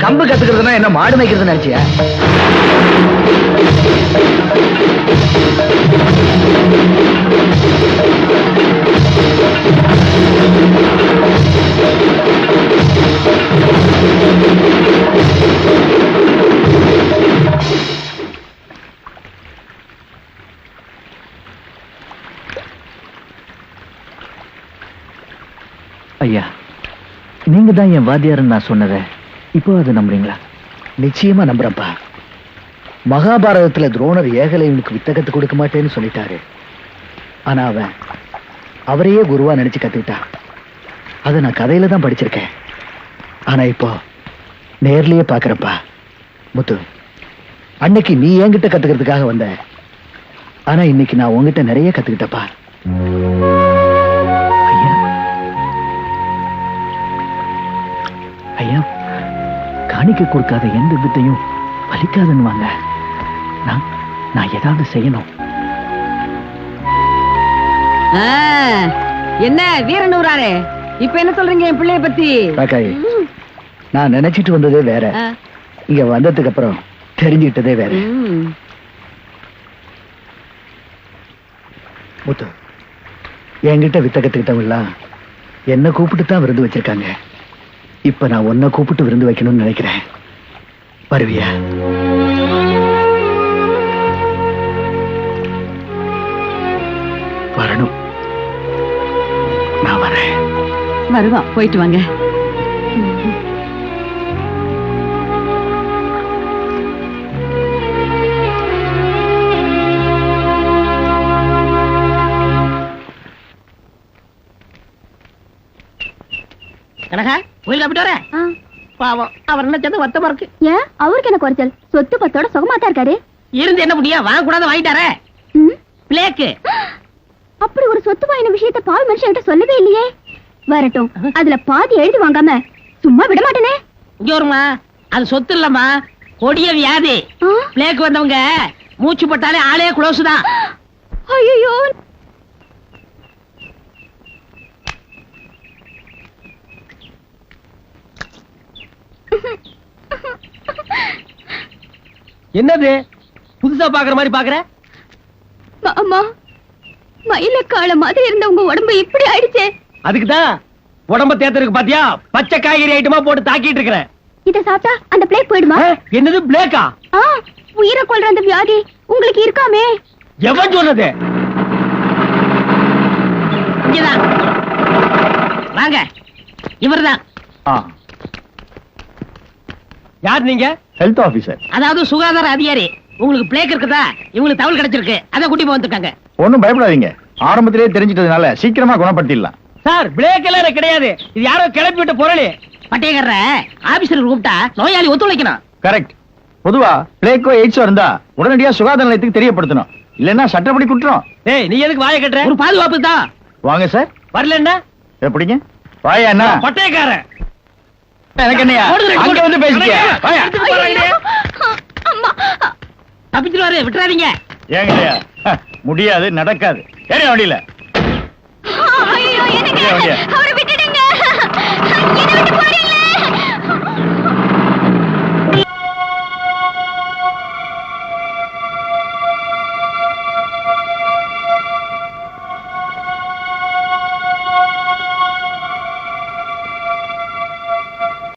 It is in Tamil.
கம்பு கத்துக்கிறதுனா என்ன மாடு மேய்க்கிறது நினைச்சியா? ஐயா, நீங்க தான் என் வாத்தியாருன்னு நான் சொன்னதை இப்போ அது நம்புறீங்களா? நிச்சயமா நம்புறப்பா. மகாபாரதத்துல துரோணர் ஏகலைவனுக்கு வித்தகத்தை கொடுக்க மாட்டேன்னு சொல்லிட்டாரு. ஆனா அவன் அவரையே குருவா நினைச்சு கத்துக்கிட்டான். அதை நான் கதையில தான் படிச்சிருக்கேன். ஆனா இப்போ நேர்லயே பாக்குறப்பா. முத்து, அன்னைக்கு நீ என்கிட்ட கத்துக்கிறதுக்காக வந்த, ஆனா இன்னைக்கு நான் உங்ககிட்ட நிறைய கத்துக்கிட்டப்பா. ஐயா, ஐயா, காணிக்க கொடுக்காத எந்த வித்தையும் பலிக்காதுன்னு வாங்க. நான் ஏதாவது செய்யணும். என்ன வீரனூராரே, இப்ப என்ன சொல்றீங்க என் பிள்ளைய பத்தி? நான் நினைச்சிட்டு வந்ததே வேற, இங்க வந்ததுக்கு அப்புறம் தெரிஞ்சுக்கிட்டதே வேற. முத்து, என்கிட்ட வித்த கத்துக்கிட்டவங்கலாம் என்ன கூப்பிட்டு தான் விருந்து வச்சிருக்காங்க. இப்ப நான் உன்னை கூப்பிட்டு விருந்து வைக்கணும்னு நினைக்கிறேன். வருவியா? வரணும். நான் வரேன். வருவான், போயிட்டு வாங்க. கனகா, கோயிலுக்கு போயிட்டு வரேன். பாவம், அவர் நினைச்சது வருத்தமா இருக்கு. ஏன் அவருக்கு என்ன குறைச்சல்? சொத்து பத்தோட சுகமாத்தா இருக்காரு. இருந்து என்ன முடியும்? வாங்க கூடாது வாங்கிட்டாரே பிளேக்கு. அப்படி ஒரு சொத்து வாங்கின விஷயத்த பால் மனுஷன் கிட்ட சொல்லவே இல்லையே. வரட்டும், அதுல பாதி எழுதி வாங்காம சும்மா விட மாட்டேனே. இங்க வருமா, அது சொத்து இல்லம்மா, கொடிய வியாதி. பிளேக்கு வந்தவங்க மூச்சு பட்டாலே ஆளே குளோஸ் தான். ஐயோ, என்னது புதுசா பாக்குற மாதிரி பாக்குற? மாமா, மயில கால மாதிரி இருந்த உங்க உடம்பு இப்படி ஆயிடுச்சே. அதுக்குதான் உடம்ப தேர்ந்ததுக்கு பாத்தியா, பச்சை காய்கறி ஐட்டமா போட்டு தாக்கிட்டு இருக்கிறேன். இத சாப்பிட்டா அந்த பிளேக் போயிடுமா? என்னது பிளேக்கா? உயிரை கொல்ற அந்த வியாதி உங்களுக்கு இருக்காமே. எவன் சொன்னது? இங்கதான் வாங்க, இவர்தான். யார் நீங்க? Health officer. அதாவது சுகாதார அதிகாரி. உங்களுக்கு பிளேக் இருக்குதா? இவங்களுக்கு தகவல் கிடைச்சிருக்கு, அத கூட்டி வந்துட்டாங்க. ஒண்ணும் பயப்படாதீங்க, ஆரம்பத்திலேயே தெரிஞ்சிட்டதுனால சீக்கிரமா குணப்படுத்திடலாம். சார், பிளேக் எல்லாம் கிடையாது, இது யாரோ கிளப்பி விட்ட பொருள். பட்டேகர ஆபீசர் கூப்பிட்டா நோயாளி ஒத்துழைக்கணும். கரெக்ட். பொதுவா பிளேக்கோ எய்ட்ஸோ இருந்தா உடனடியா சுகாதார நிலையத்துக்கு தெரியப்படுத்தணும், இல்லன்னா சட்டப்படி குற்றம். ஏய், நீ எதுக்கு வாயை கட்டுற? ஒரு பாதுகாப்பு தான். வாங்க சார். வரல என்ன எப்படிங்க? வாயா என்ன பட்டேக்கார? எனக்கு என்னையா அங்க வந்து பேசிட்டியா? வாயா. தப்பிச்சிருவாரு, விட்டுறாதீங்க. ஏங்கய்யா, முடியாது, நடக்காது. ஏறி வண்டியில. அவரை விட்டுடுங்க. என்னை விட்டு போறீங்க.